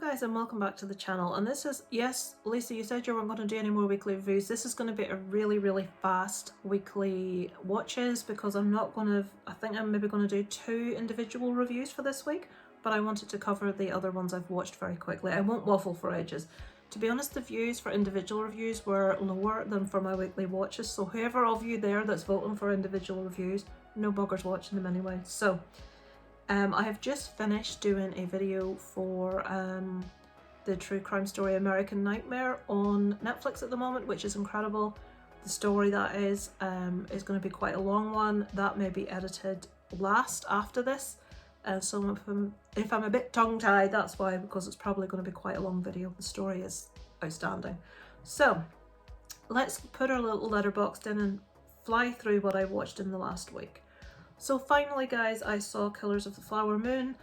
Guys, and welcome back to the channel. And this is, yes, Lisa, you said you weren't going to do any more weekly reviews. This is going to be a really fast weekly watches because I'm not going to, I think I'm maybe going to do 2 individual reviews for this week, but I wanted to cover the other ones I've watched very quickly. I won't waffle for ages. To be honest, the views for individual reviews were lower than for my weekly watches, so whoever of you there that's voting for individual reviews, no buggers watching them anyway. So I have just finished doing a video for the true crime story American Nightmare on Netflix at the moment, which is incredible. The story that is going to be quite a long one. That may be edited last after this. So if I'm a bit tongue-tied, that's why, because it's probably going to be quite a long video. The story is outstanding. So let's put our little Letterboxd in and fly through what I watched in the last week. So finally, guys, I saw Killers of the Flower Moon.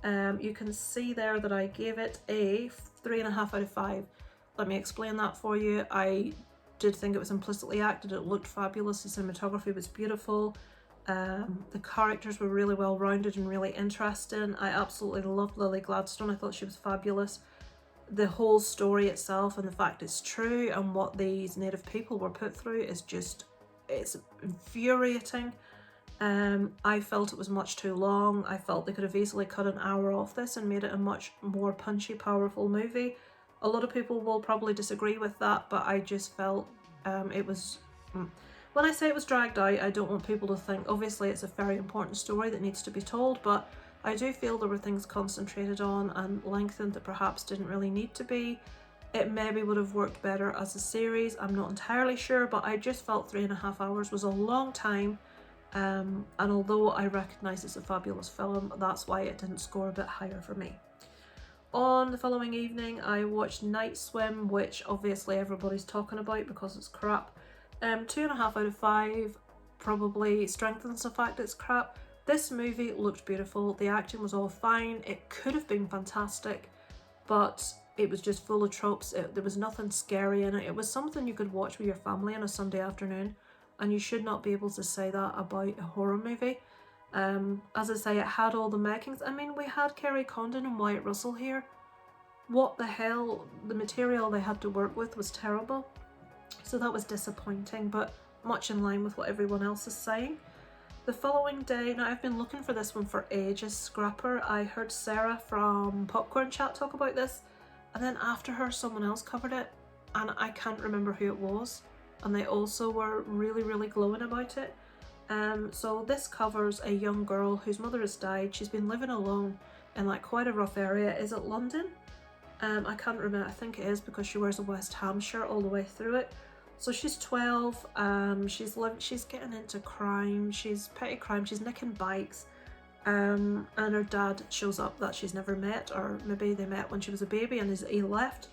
You can see there that I gave it a 3.5 out of 5. Let me explain that for you. I did think it was implicitly acted. It looked fabulous. The cinematography was beautiful. The characters were really well rounded and really interesting. I absolutely loved Lily Gladstone. I thought she was fabulous. The whole story itself and the fact it's true and what these native people were put through is just, it's infuriating. I felt it was much too long. I felt they could have easily cut an hour off this and made it a much more punchy, powerful movie. A lot of people will probably disagree with that, but I just felt it was... When I say it was dragged out, I don't want people to think, obviously it's a very important story that needs to be told, but I do feel there were things concentrated on and lengthened that perhaps didn't really need to be. It maybe would have worked better as a series, I'm not entirely sure, but I just felt 3.5 hours was a long time. And although I recognise it's a fabulous film, that's why it didn't score a bit higher for me. On the following evening, I watched Night Swim, which obviously everybody's talking about because it's crap. 2.5 out of 5 probably strengthens the fact it's crap. This movie looked beautiful, the acting was all fine, it could have been fantastic, but it was just full of tropes. There was nothing scary in it. It was something you could watch with your family on a Sunday afternoon. And you should not be able to say that about a horror movie. As I say, it had all the makings. I mean, we had Kerry Condon and Wyatt Russell here. What the hell? The material they had to work with was terrible. So that was disappointing, but much in line with what everyone else is saying. The following day, now I've been looking for this one for ages, Scrapper. I heard Sarah from Popcorn Chat talk about this, and then after her someone else covered it, and I can't remember who it was. And they also were really glowing about it. So this covers a young girl whose mother has died. She's been living alone in like quite a rough area. Is it London? I can't remember. I think it is because she wears a West Ham shirt all the way through it. So she's 12. She's getting into crime. She's petty crime. She's nicking bikes. And her dad shows up that she's never met, or maybe they met when she was a baby and he left.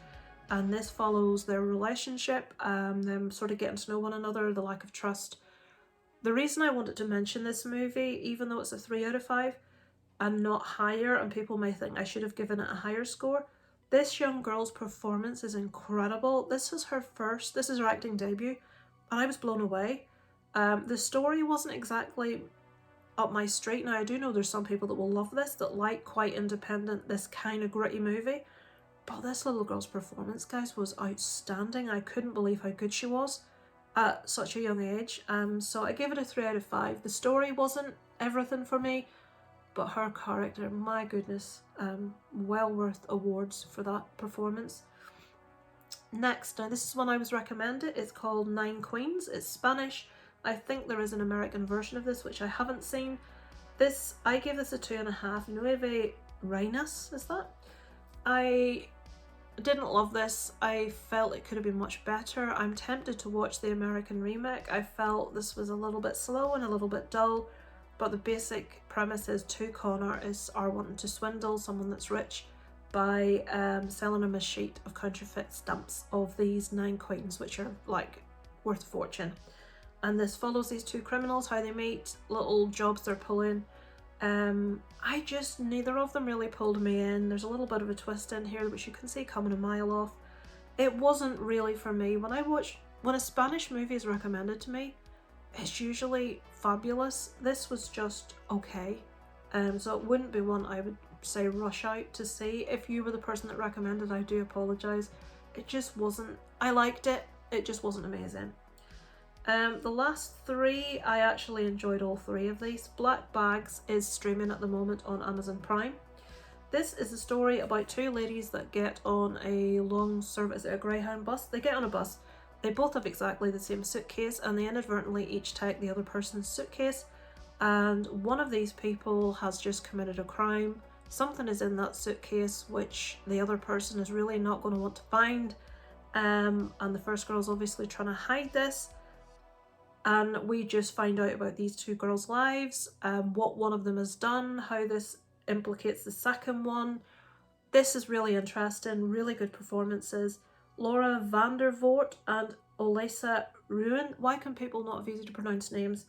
And this follows their relationship, them sort of getting to know one another, the lack of trust. The reason I wanted to mention this movie, even though it's a 3 out of 5 and not higher, and people may think I should have given it a higher score, this young girl's performance is incredible. This is her acting debut, and I was blown away. The story wasn't exactly up my street. Now I do know there's some people that will love this, that like quite independent, this kind of gritty movie. But this little girl's performance, guys, was outstanding. I couldn't believe how good she was at such a young age. So I gave it a 3 out of 5. The story wasn't everything for me, but her character, my goodness, well worth awards for that performance. Next, now this is one I was recommended. It's called 9 Queens. It's Spanish. I think there is an American version of this, which I haven't seen. I gave this a 2.5. Nueve Reinas, is that? I didn't love this. I felt it could have been much better. I'm tempted to watch the American remake. I felt this was a little bit slow and a little bit dull, but the basic premise is 2 con artists are wanting to swindle someone that's rich by selling them a sheet of counterfeit stamps of these 9 queens, which are like worth a fortune. And this follows these 2 criminals, how they meet, little jobs they're pulling. Neither of them really pulled me in. There's a little bit of a twist in here which you can see coming a mile off. It wasn't really for me. When a Spanish movie is recommended to me, it's usually fabulous. This was just okay. So it wouldn't be one I would say rush out to see. If you were the person that recommended, I do apologise. It just wasn't, I liked it, it just wasn't amazing. The last three, I actually enjoyed all three of these. Black Bags is streaming at the moment on Amazon Prime. This is a story about two ladies that get on a long service, a Greyhound bus. They get on a bus, they both have exactly the same suitcase, and they inadvertently each take the other person's suitcase, and one of these people has just committed a crime. Something is in that suitcase which the other person is really not going to want to find, and the first girl's obviously trying to hide this. And we just find out about these two girls' lives, what one of them has done, how this implicates the second one. This is really interesting, really good performances. Laura Vandervoort and Olesa Ruin. Why can people not have easy to pronounce names?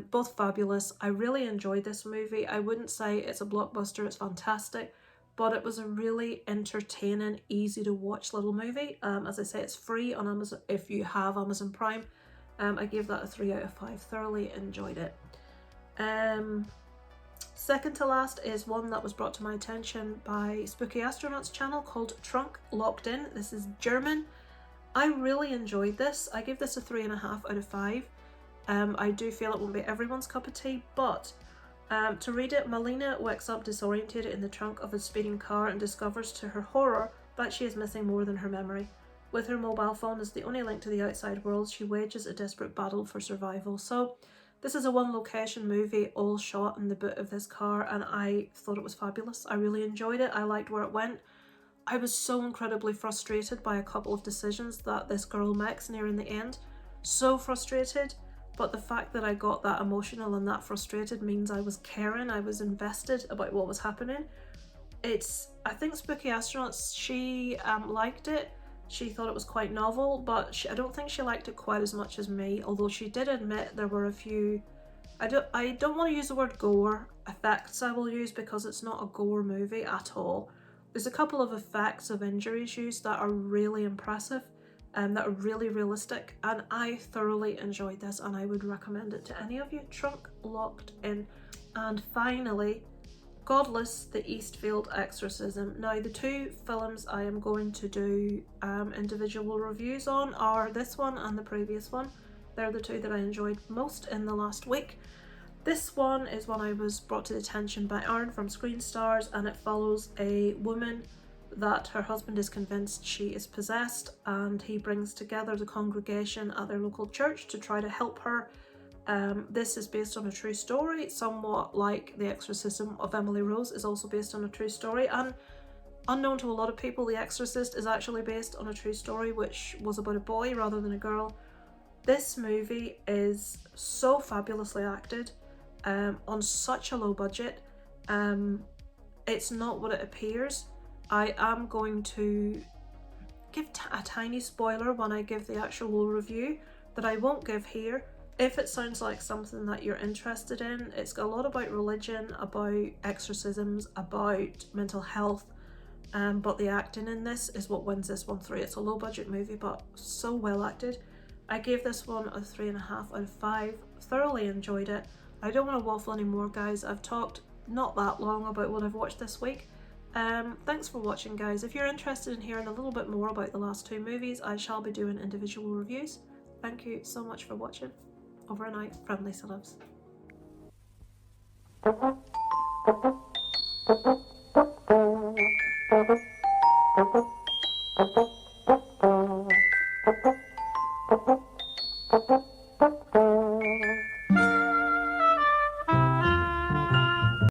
Both fabulous. I really enjoyed this movie. I wouldn't say it's a blockbuster, it's fantastic, but it was a really entertaining, easy to watch little movie. As I say, it's free on Amazon if you have Amazon Prime. I gave that a 3 out of 5. Thoroughly enjoyed it. Second to last is one that was brought to my attention by Spooky Astronauts channel called Trunk Locked In. This is German. I really enjoyed this. I give this a 3.5 out of 5. I do feel it won't be everyone's cup of tea, but to read it, Malina wakes up disoriented in the trunk of a speeding car and discovers to her horror that she is missing more than her memory. With her mobile phone as the only link to the outside world, she wages a desperate battle for survival. So this is a one location movie, all shot in the boot of this car, and I thought it was fabulous. I really enjoyed it. I liked where it went. I was so incredibly frustrated by a couple of decisions that this girl makes near in the end. So frustrated, but the fact that I got that emotional and that frustrated means I was caring, I was invested about what was happening. I think Spooky Astronauts, she liked it. She thought it was quite novel, but I don't think she liked it quite as much as me, although she did admit there were a few, I don't want to use the word gore, effects I will use, because it's not a gore movie at all. There's a couple of effects of injuries used that are really impressive and that are really realistic, and I thoroughly enjoyed this and I would recommend it to any of you. Trunk Locked In. And finally, Godless, the Eastfield Exorcism. Now, the two films I am going to do individual reviews on are this one and the previous one. They're the two that I enjoyed most in the last week. This one is one I was brought to attention by Aaron from Screen Stars, and it follows a woman that her husband is convinced she is possessed, and he brings together the congregation at their local church to try to help her. This is based on a true story, somewhat like The Exorcism of Emily Rose is also based on a true story, and unknown to a lot of people, The Exorcist is actually based on a true story which was about a boy rather than a girl. This movie is so fabulously acted, on such a low budget. It's not what it appears. I am going to give a tiny spoiler when I give the actual review that I won't give here. If it sounds like something that you're interested in, it's got a lot about religion, about exorcisms, about mental health, but the acting in this is what wins this one through. It's a low budget movie, but so well acted. I gave this one a 3.5 out of 5. Thoroughly enjoyed it. I don't want to waffle anymore, guys. I've talked not that long about what I've watched this week. Thanks for watching, guys. If you're interested in hearing a little bit more about the last two movies, I shall be doing individual reviews. Thank you so much for watching. Over and out from Lisa Loves.